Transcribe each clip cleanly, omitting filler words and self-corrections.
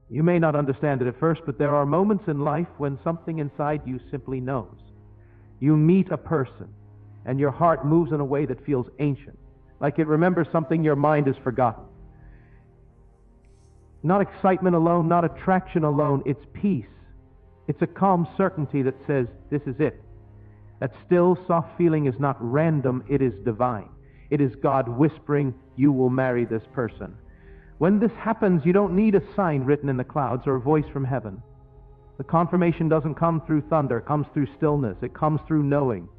You may not understand it at first, but there are moments in life when something inside you simply knows. You meet a person, and your heart moves in a way that feels ancient, like it remembers something your mind has forgotten. Not excitement alone, not attraction alone, it's peace. It's a calm certainty that says, this is it. That still, soft feeling is not random, it is divine. It is God whispering, you will marry this person. When this happens, you don't need a sign written in the clouds or a voice from heaven. The confirmation doesn't come through thunder, it comes through stillness, it comes through knowing.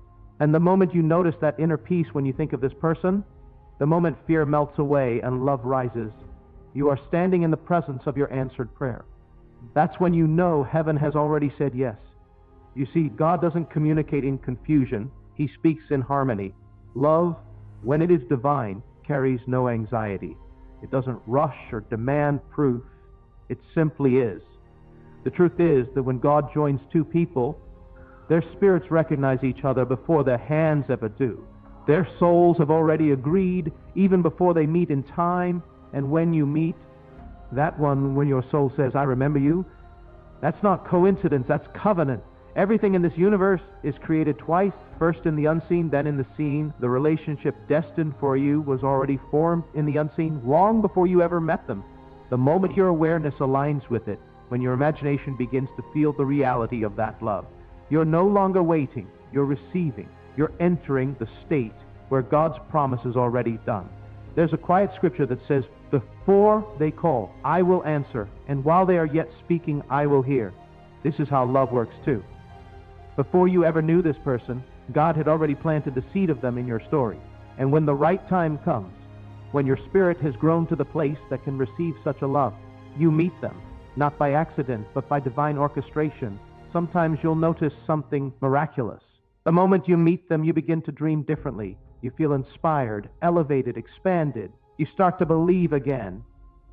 And the moment you notice that inner peace when you think of this person, the moment fear melts away and love rises, you are standing in the presence of your answered prayer. That's when you know heaven has already said yes. You see, God doesn't communicate in confusion, He speaks in harmony. Love, when it is divine, carries no anxiety. It doesn't rush or demand proof. It simply is. The truth is that when God joins two people, their spirits recognize each other before their hands ever do. Their souls have already agreed, even before they meet in time. And when you meet, that one, when your soul says, I remember you, that's not coincidence, that's covenant. Everything in this universe is created twice, first in the unseen, then in the seen. The relationship destined for you was already formed in the unseen long before you ever met them. The moment your awareness aligns with it, when your imagination begins to feel the reality of that love, you're no longer waiting, you're receiving, you're entering the state where God's promise is already done. There's a quiet scripture that says, before they call, I will answer, and while they are yet speaking, I will hear. This is how love works too. Before you ever knew this person, God had already planted the seed of them in your story. And when the right time comes, when your spirit has grown to the place that can receive such a love, you meet them, not by accident, but by divine orchestration. Sometimes you'll notice something miraculous. The moment you meet them, you begin to dream differently. You feel inspired, elevated, expanded. You start to believe again.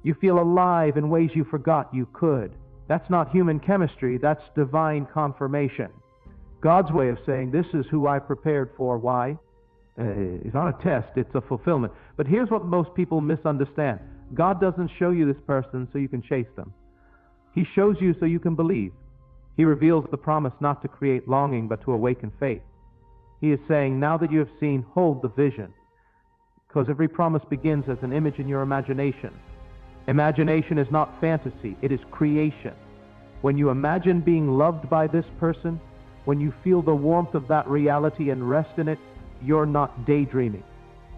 You feel alive in ways you forgot you could. That's not human chemistry, that's divine confirmation. God's way of saying, this is who I prepared for. Why? It's not a test, it's a fulfillment. But here's what most people misunderstand. God doesn't show you this person so you can chase them. He shows you so you can believe. He reveals the promise not to create longing, but to awaken faith. He is saying, now that you have seen, hold the vision. Because every promise begins as an image in your imagination. Imagination is not fantasy, it is creation. When you imagine being loved by this person, when you feel the warmth of that reality and rest in it, you're not daydreaming.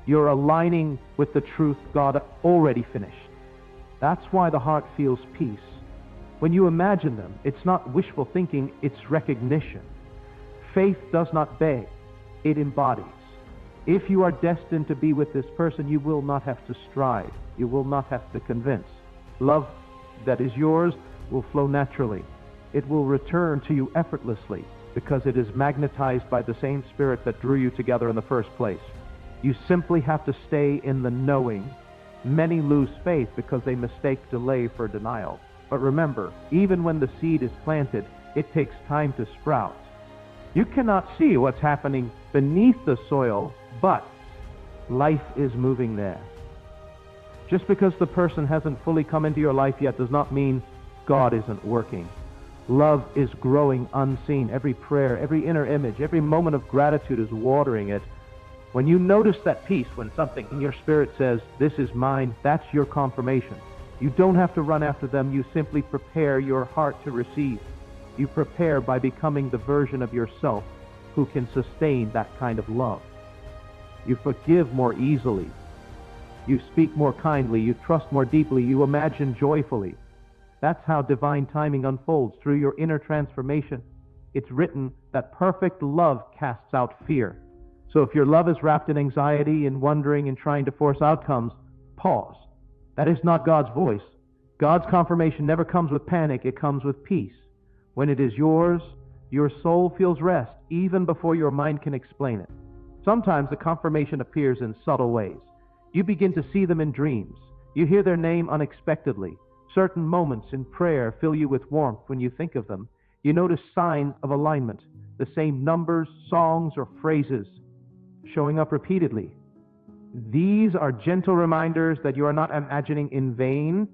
You're aligning with the truth God already finished. That's why the heart feels peace. When you imagine them, it's not wishful thinking, it's recognition. Faith does not beg, it embodies. If you are destined to be with this person, you will not have to strive. You will not have to convince. Love that is yours will flow naturally. It will return to you effortlessly because it is magnetized by the same spirit that drew you together in the first place. You simply have to stay in the knowing. Many lose faith because they mistake delay for denial. But remember, even when the seed is planted, it takes time to sprout. You cannot see what's happening beneath the soil, but life is moving there. Just because the person hasn't fully come into your life yet does not mean God isn't working. Love is growing unseen. Every prayer, every inner image, every moment of gratitude is watering it. When you notice that peace, when something in your spirit says, this is mine, that's your confirmation. You don't have to run after them. You simply prepare your heart to receive. You prepare by becoming the version of yourself who can sustain that kind of love. You forgive more easily. You speak more kindly. You trust more deeply. You imagine joyfully. That's how divine timing unfolds through your inner transformation. It's written that perfect love casts out fear. So if your love is wrapped in anxiety and wondering and trying to force outcomes, pause. That is not God's voice. God's confirmation never comes with panic, it comes with peace. When it is yours, your soul feels rest even before your mind can explain it. Sometimes the confirmation appears in subtle ways. You begin to see them in dreams. You hear their name unexpectedly. Certain moments in prayer fill you with warmth when you think of them. You notice signs of alignment, the same numbers, songs, or phrases showing up repeatedly. These are gentle reminders that you are not imagining in vain.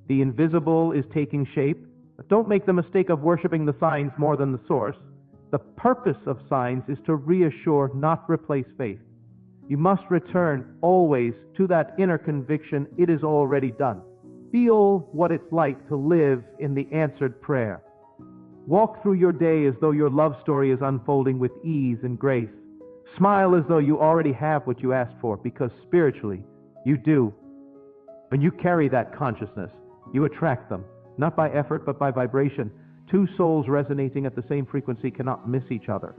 The invisible is taking shape. Don't make the mistake of worshiping the signs more than the source. The purpose of signs is to reassure, not replace faith. You must return always to that inner conviction, it is already done. Feel what it's like to live in the answered prayer. Walk through your day as though your love story is unfolding with ease and grace. Smile as though you already have what you asked for, because spiritually, you do. When you carry that consciousness, you attract them, not by effort, but by vibration. Two souls resonating at the same frequency cannot miss each other.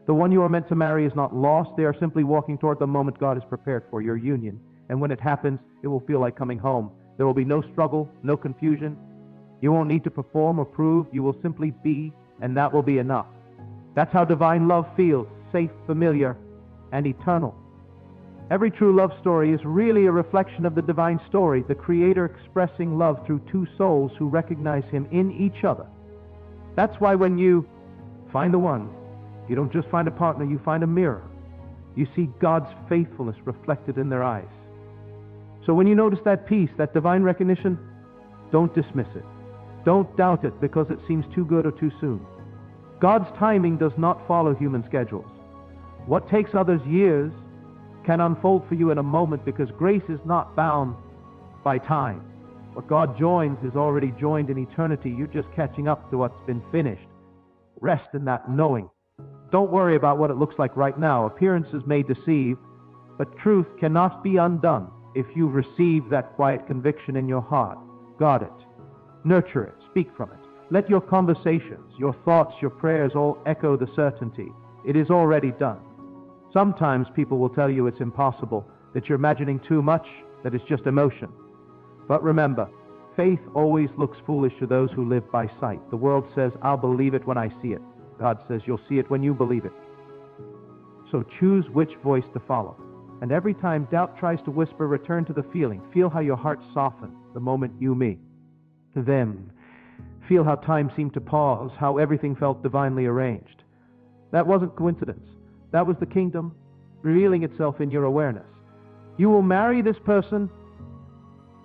The one you are meant to marry is not lost. They are simply walking toward the moment God has prepared for your union. And when it happens, it will feel like coming home. There will be no struggle, no confusion. You won't need to perform or prove. You will simply be, and that will be enough. That's how divine love feels, safe, familiar, and eternal. Every true love story is really a reflection of the divine story, the Creator expressing love through two souls who recognize Him in each other. That's why when you find the one, you don't just find a partner, you find a mirror. You see God's faithfulness reflected in their eyes. So when you notice that peace, that divine recognition, don't dismiss it. Don't doubt it because it seems too good or too soon. God's timing does not follow human schedules. What takes others years can unfold for you in a moment, because grace is not bound by time. What God joins is already joined in eternity. You're just catching up to what's been finished. Rest in that knowing. Don't worry about what it looks like right now. Appearances may deceive, but truth cannot be undone if you receive that quiet conviction in your heart. Guard it. Nurture it. Speak from it. Let your conversations, your thoughts, your prayers all echo the certainty. It is already done. Sometimes people will tell you it's impossible, that you're imagining too much, that it's just emotion. But remember, faith always looks foolish to those who live by sight. The world says, I'll believe it when I see it. God says, you'll see it when you believe it. So choose which voice to follow. And every time doubt tries to whisper, return to the feeling. Feel how your heart softened the moment you meet them. Feel how time seemed to pause, how everything felt divinely arranged. That wasn't coincidence. That was the kingdom revealing itself in your awareness. You will marry this person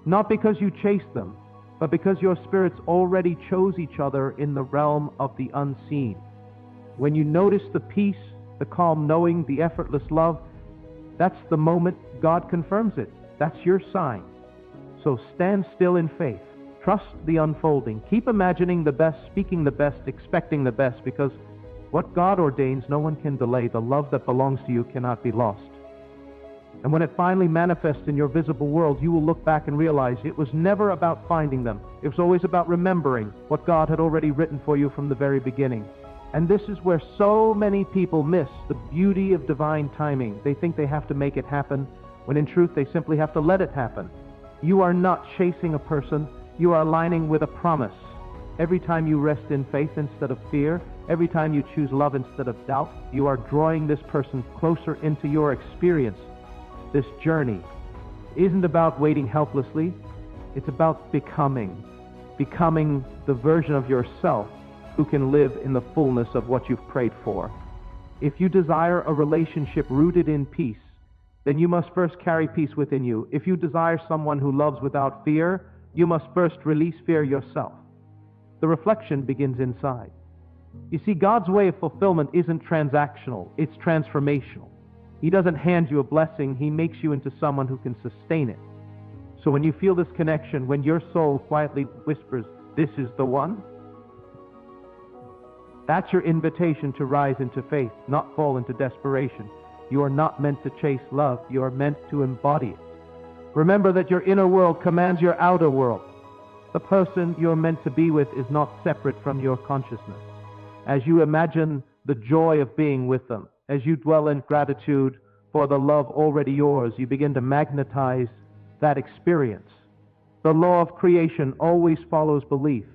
not because you chased them, but because your spirits already chose each other in the realm of the unseen. When you notice the peace, the calm knowing, the effortless love, that's the moment God confirms it. That's your sign. So stand still in faith. Trust the unfolding. Keep imagining the best, speaking the best, expecting the best, because what God ordains, no one can delay. The love that belongs to you cannot be lost. And when it finally manifests in your visible world, you will look back and realize it was never about finding them. It was always about remembering what God had already written for you from the very beginning. And this is where so many people miss the beauty of divine timing. They think they have to make it happen, when in truth they simply have to let it happen. You are not chasing a person. You are aligning with a promise. Every time you rest in faith instead of fear, every time you choose love instead of doubt, you are drawing this person closer into your experience. This journey isn't about waiting helplessly. It's about becoming the version of yourself who can live in the fullness of what you've prayed for. If you desire a relationship rooted in peace, then you must first carry peace within you. If you desire someone who loves without fear, you must first release fear yourself. The reflection begins inside. You see, God's way of fulfillment isn't transactional, it's transformational. He doesn't hand you a blessing, He makes you into someone who can sustain it. So when you feel this connection, when your soul quietly whispers, this is the one, that's your invitation to rise into faith, not fall into desperation. You are not meant to chase love, you are meant to embody it. Remember that your inner world commands your outer world. The person you're meant to be with is not separate from your consciousness. As you imagine the joy of being with them, as you dwell in gratitude for the love already yours, you begin to magnetize that experience. The law of creation always follows belief.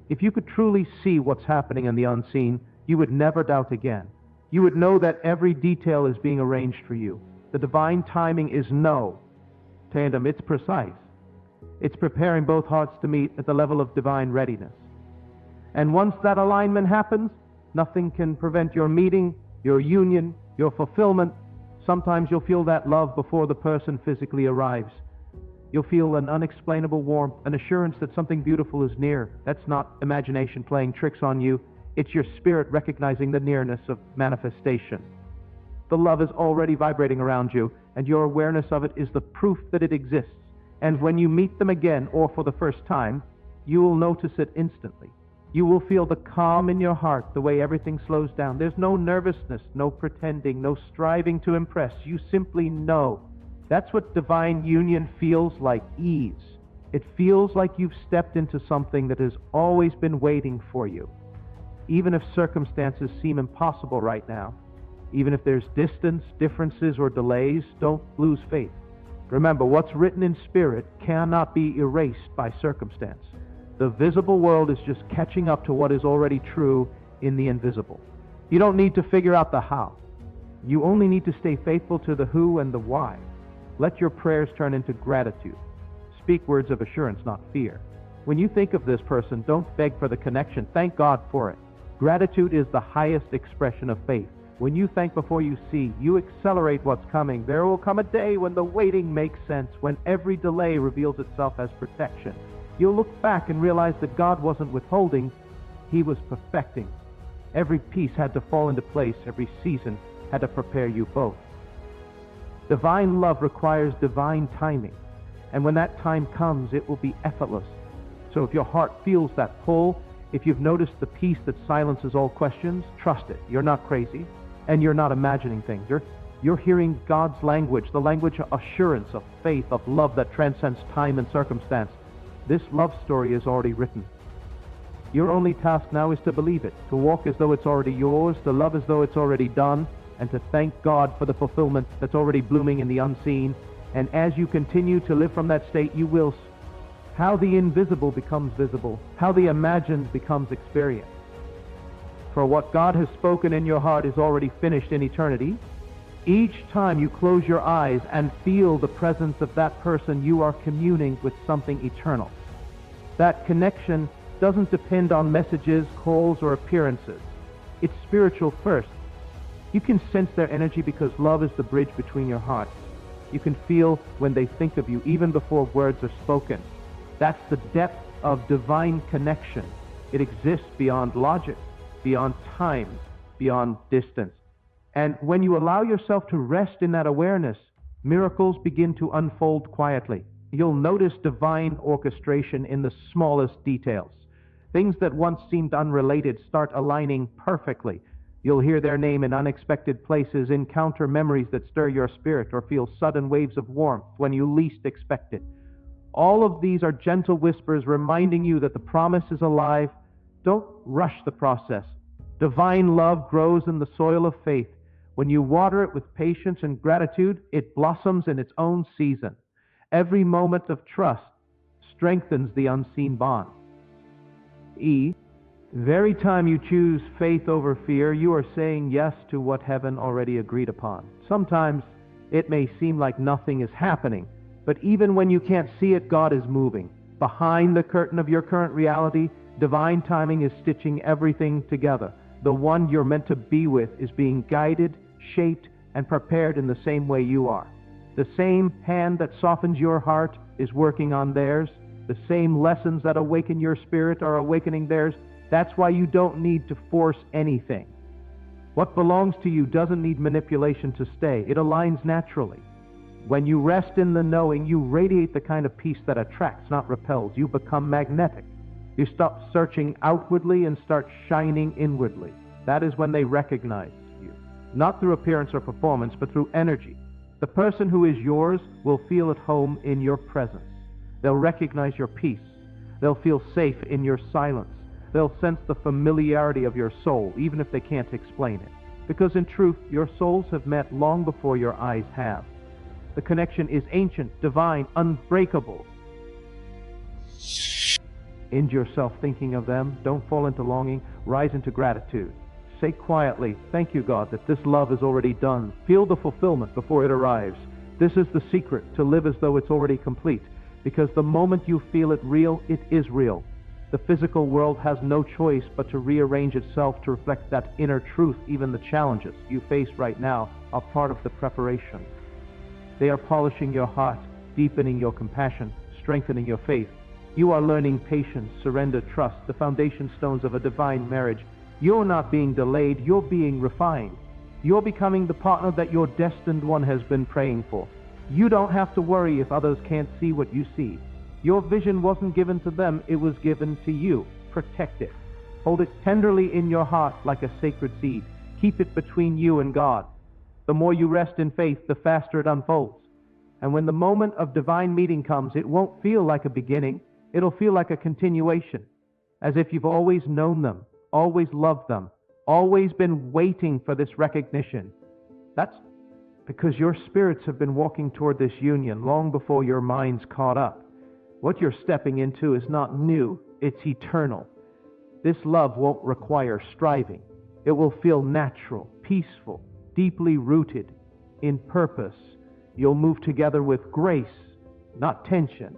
If you could truly see what's happening in the unseen, you would never doubt again. You would know that every detail is being arranged for you. The divine timing is tandem, it's precise. It's preparing both hearts to meet at the level of divine readiness. And once that alignment happens, nothing can prevent your meeting, your union, your fulfillment. Sometimes you'll feel that love before the person physically arrives. You'll feel an unexplainable warmth, an assurance that something beautiful is near. That's not imagination playing tricks on you. It's your spirit recognizing the nearness of manifestation. The love is already vibrating around you, and your awareness of it is the proof that it exists. And when you meet them again, or for the first time, you will notice it instantly. You will feel the calm in your heart, the way everything slows down. There's no nervousness, no pretending, no striving to impress. You simply know. That's what divine union feels like, ease. It feels like you've stepped into something that has always been waiting for you. Even if circumstances seem impossible right now, even if there's distance, differences, or delays, don't lose faith. Remember, what's written in spirit cannot be erased by circumstance. The visible world is just catching up to what is already true in the invisible. You don't need to figure out the how. You only need to stay faithful to the who and the why. Let your prayers turn into gratitude. Speak words of assurance, not fear. When you think of this person, don't beg for the connection. Thank God for it. Gratitude is the highest expression of faith. When you thank before you see, you accelerate what's coming. There will come a day when the waiting makes sense, when every delay reveals itself as protection. You'll look back and realize that God wasn't withholding, He was perfecting. Every piece had to fall into place, every season had to prepare you both. Divine love requires divine timing, and when that time comes, it will be effortless. So if your heart feels that pull, if you've noticed the peace that silences all questions, trust it. You're not crazy, and you're not imagining things. You're hearing God's language, the language of assurance, of faith, of love that transcends time and circumstance. This love story is already written. Your only task now is to believe it, to walk as though it's already yours, to love as though it's already done, and to thank God for the fulfillment that's already blooming in the unseen. And as you continue to live from that state, you will how the invisible becomes visible, how the imagined becomes experience. For what God has spoken in your heart is already finished in eternity. Each time you close your eyes and feel the presence of that person, you are communing with something eternal. That connection doesn't depend on messages, calls, or appearances. It's spiritual first. You can sense their energy because love is the bridge between your hearts. You can feel when they think of you, even before words are spoken. That's the depth of divine connection. It exists beyond logic, beyond time, beyond distance. And when you allow yourself to rest in that awareness, miracles begin to unfold quietly. You'll notice divine orchestration in the smallest details. Things that once seemed unrelated start aligning perfectly. You'll hear their name in unexpected places, encounter memories that stir your spirit, or feel sudden waves of warmth when you least expect it. All of these are gentle whispers reminding you that the promise is alive. Don't rush the process. Divine love grows in the soil of faith. When you water it with patience and gratitude, it blossoms in its own season. Every moment of trust strengthens the unseen bond. Very time you choose faith over fear, you are saying yes to what heaven already agreed upon. Sometimes it may seem like nothing is happening, but even when you can't see it, God is moving. Behind the curtain of your current reality, divine timing is stitching everything together. The one you're meant to be with is being guided, shaped, and prepared in the same way you are. The same hand that softens your heart is working on theirs. The same lessons that awaken your spirit are awakening theirs. That's why you don't need to force anything. What belongs to you doesn't need manipulation to stay. It aligns naturally. When you rest in the knowing, you radiate the kind of peace that attracts, not repels. You become magnetic. You stop searching outwardly and start shining inwardly. That is when they recognize you. Not through appearance or performance, but through energy. The person who is yours will feel at home in your presence. They'll recognize your peace. They'll feel safe in your silence. They'll sense the familiarity of your soul, even if they can't explain it. Because in truth, your souls have met long before your eyes have. The connection is ancient, divine, unbreakable. End yourself thinking of them. Don't fall into longing. Rise into gratitude. Say quietly, thank you, God, that this love is already done. Feel the fulfillment before it arrives. This is the secret, to live as though it's already complete. Because the moment you feel it real, it is real. The physical world has no choice but to rearrange itself to reflect that inner truth. Even the challenges you face right now are part of the preparation. They are polishing your heart, deepening your compassion, strengthening your faith. You are learning patience, surrender, trust, the foundation stones of a divine marriage. You're not being delayed, you're being refined. You're becoming the partner that your destined one has been praying for. You don't have to worry if others can't see what you see. Your vision wasn't given to them, it was given to you. Protect it. Hold it tenderly in your heart like a sacred seed. Keep it between you and God. The more you rest in faith, the faster it unfolds. And when the moment of divine meeting comes, it won't feel like a beginning. It'll feel like a continuation, as if you've always known them, always loved them, always been waiting for this recognition. That's because your spirits have been walking toward this union long before your minds caught up. What you're stepping into is not new, it's eternal. This love won't require striving. It will feel natural, peaceful, deeply rooted in purpose. You'll move together with grace, not tension.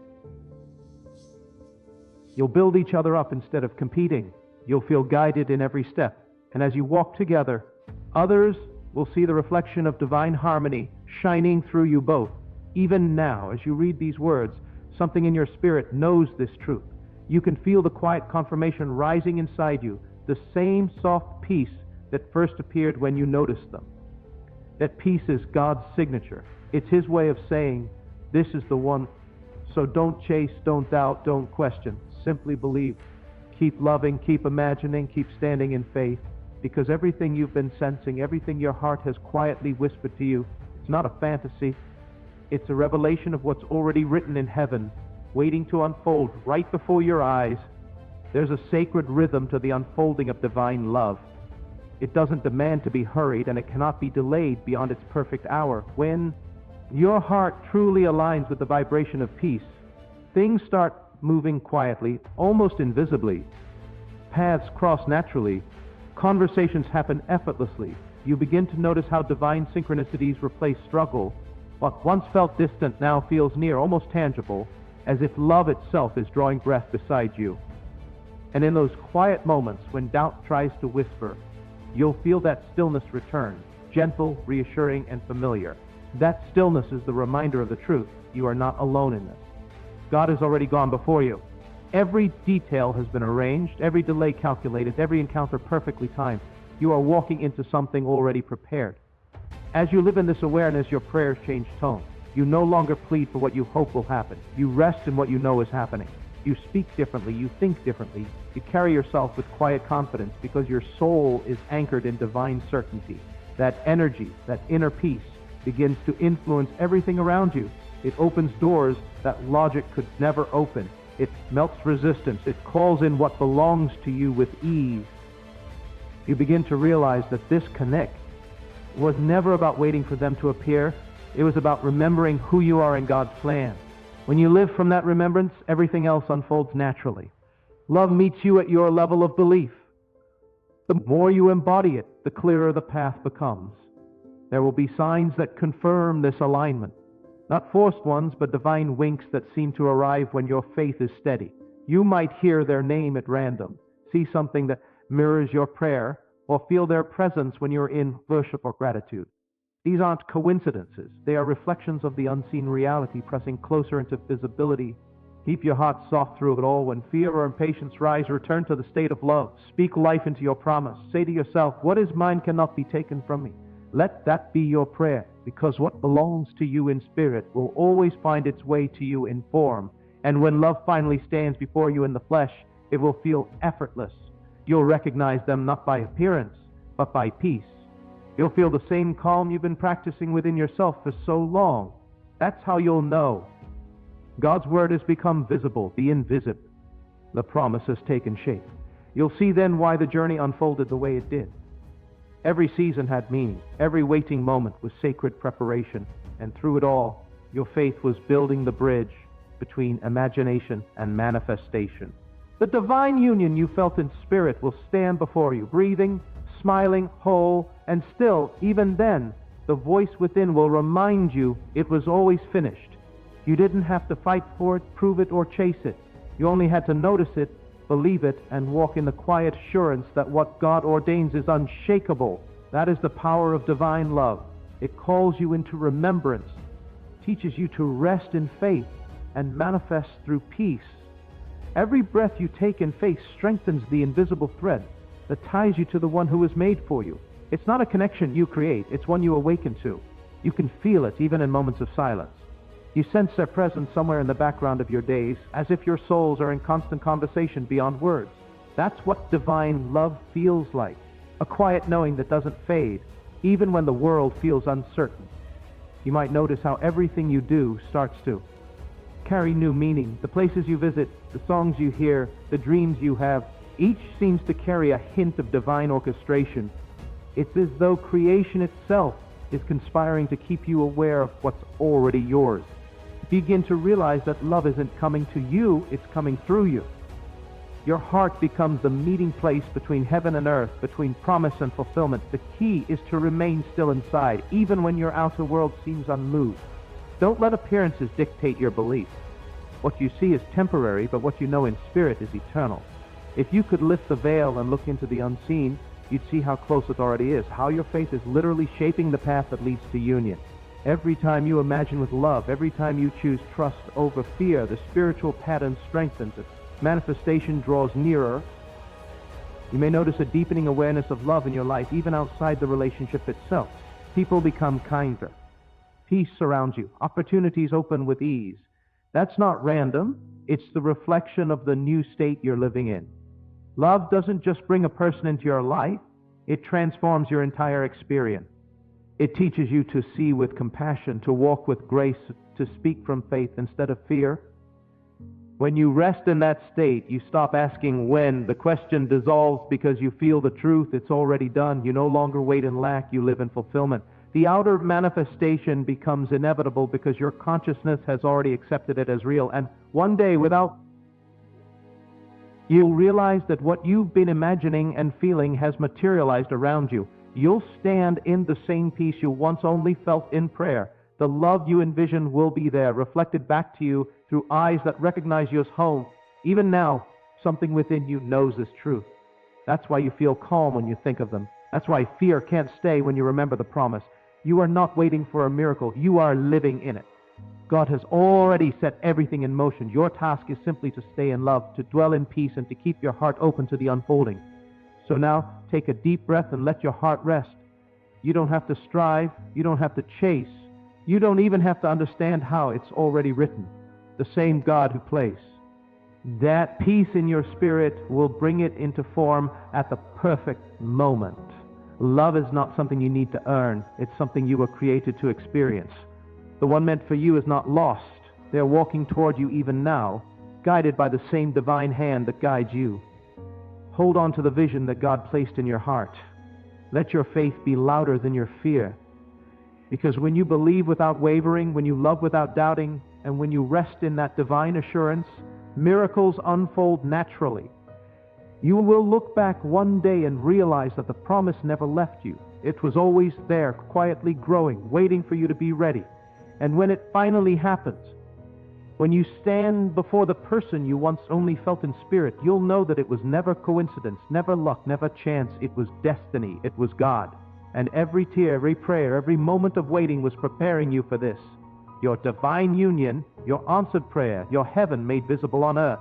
You'll build each other up instead of competing. You'll feel guided in every step. And as you walk together, others will see the reflection of divine harmony shining through you both. Even now, as you read these words, something in your spirit knows this truth. You can feel the quiet confirmation rising inside you, the same soft peace that first appeared when you noticed them. That peace is God's signature. It's His way of saying, this is the one. So don't chase, don't doubt, don't question. Simply believe. Keep loving, keep imagining, keep standing in faith. Because everything you've been sensing, everything your heart has quietly whispered to you, it's not a fantasy. It's a revelation of what's already written in heaven, waiting to unfold right before your eyes. There's a sacred rhythm to the unfolding of divine love. It doesn't demand to be hurried, and it cannot be delayed beyond its perfect hour. When your heart truly aligns with the vibration of peace, things start moving quietly, almost invisibly. Paths cross naturally. Conversations happen effortlessly. You begin to notice how divine synchronicities replace struggle. What once felt distant now feels near, almost tangible, as if love itself is drawing breath beside you. And in those quiet moments when doubt tries to whisper, you'll feel that stillness return, gentle, reassuring, and familiar. That stillness is the reminder of the truth. You are not alone in this. God has already gone before you. Every detail has been arranged, every delay calculated, every encounter perfectly timed. You are walking into something already prepared. As you live in this awareness, your prayers change tone. You no longer plead for what you hope will happen. You rest in what you know is happening. You speak differently, you think differently. You carry yourself with quiet confidence because your soul is anchored in divine certainty. That energy, that inner peace, begins to influence everything around you. It opens doors that logic could never open. It melts resistance. It calls in what belongs to you with ease. You begin to realize that this connect was never about waiting for them to appear. It was about remembering who you are in God's plan. When you live from that remembrance, everything else unfolds naturally. Love meets you at your level of belief. The more you embody it, the clearer the path becomes. There will be signs that confirm this alignment. Not forced ones, but divine winks that seem to arrive when your faith is steady. You might hear their name at random, see something that mirrors your prayer, or feel their presence when you're in worship or gratitude. These aren't coincidences. They are reflections of the unseen reality pressing closer into visibility. Keep your heart soft through it all. When fear or impatience rise, return to the state of love. Speak life into your promise. Say to yourself, what is mine cannot be taken from me. Let that be your prayer, because what belongs to you in spirit will always find its way to you in form. And when love finally stands before you in the flesh, it will feel effortless. You'll recognize them not by appearance, but by peace. You'll feel the same calm you've been practicing within yourself for so long. That's how you'll know. God's word has become visible, the invisible. The promise has taken shape. You'll see then why the journey unfolded the way it did. Every season had meaning. Every waiting moment was sacred preparation. And through it all, your faith was building the bridge between imagination and manifestation. The divine union you felt in spirit will stand before you, breathing, smiling, whole, and still, even then, the voice within will remind you it was always finished. You didn't have to fight for it, prove it, or chase it. You only had to notice it, believe it, and walk in the quiet assurance that what God ordains is unshakable. That is the power of divine love. It calls you into remembrance, teaches you to rest in faith and manifest through peace. Every breath you take in faith strengthens the invisible thread that ties you to the one who was made for you. It's not a connection you create, it's one you awaken to. You can feel it even in moments of silence. You sense their presence somewhere in the background of your days, as if your souls are in constant conversation beyond words. That's what divine love feels like. A quiet knowing that doesn't fade, even when the world feels uncertain. You might notice how everything you do starts to carry new meaning. The places you visit, the songs you hear, the dreams you have, each seems to carry a hint of divine orchestration. It's as though creation itself is conspiring to keep you aware of what's already yours. Begin to realize that love isn't coming to you, it's coming through you. Your heart becomes the meeting place between heaven and earth, between promise and fulfillment. The key is to remain still inside, even when your outer world seems unmoved. Don't let appearances dictate your belief. What you see is temporary, but what you know in spirit is eternal. If you could lift the veil and look into the unseen, you'd see how close it already is, how your faith is literally shaping the path that leads to union. Every time you imagine with love, every time you choose trust over fear, the spiritual pattern strengthens. Its manifestation draws nearer. You may notice a deepening awareness of love in your life, even outside the relationship itself. People become kinder. Peace surrounds you. Opportunities open with ease. That's not random. It's the reflection of the new state you're living in. Love doesn't just bring a person into your life, it transforms your entire experience. It teaches you to see with compassion, to walk with grace, to speak from faith instead of fear. When you rest in that state, you stop asking when. The question dissolves because you feel the truth. It's already done. You no longer wait in lack. You live in fulfillment. The outer manifestation becomes inevitable because your consciousness has already accepted it as real. And one day, you'll realize that what you've been imagining and feeling has materialized around you. You'll stand in the same peace you once only felt in prayer. The love you envisioned will be there, reflected back to you through eyes that recognize you as home. Even now, something within you knows this truth. That's why you feel calm when you think of them. That's why fear can't stay when you remember the promise. You are not waiting for a miracle. You are living in it. God has already set everything in motion. Your task is simply to stay in love, to dwell in peace, and to keep your heart open to the unfolding. So now, take a deep breath and let your heart rest. You don't have to strive. You don't have to chase. You don't even have to understand how. It's already written. The same God who plays. That peace in your spirit will bring it into form at the perfect moment. Love is not something you need to earn. It's something you were created to experience. The one meant for you is not lost. They're walking toward you even now, guided by the same divine hand that guides you. Hold on to the vision that God placed in your heart. Let your faith be louder than your fear. Because when you believe without wavering, when you love without doubting, and when you rest in that divine assurance, miracles unfold naturally. You will look back one day and realize that the promise never left you. It was always there, quietly growing, waiting for you to be ready. And when it finally happens, when you stand before the person you once only felt in spirit, you'll know that it was never coincidence, never luck, never chance. It was destiny. It was God. And every tear, every prayer, every moment of waiting was preparing you for this. Your divine union, your answered prayer, your heaven made visible on earth.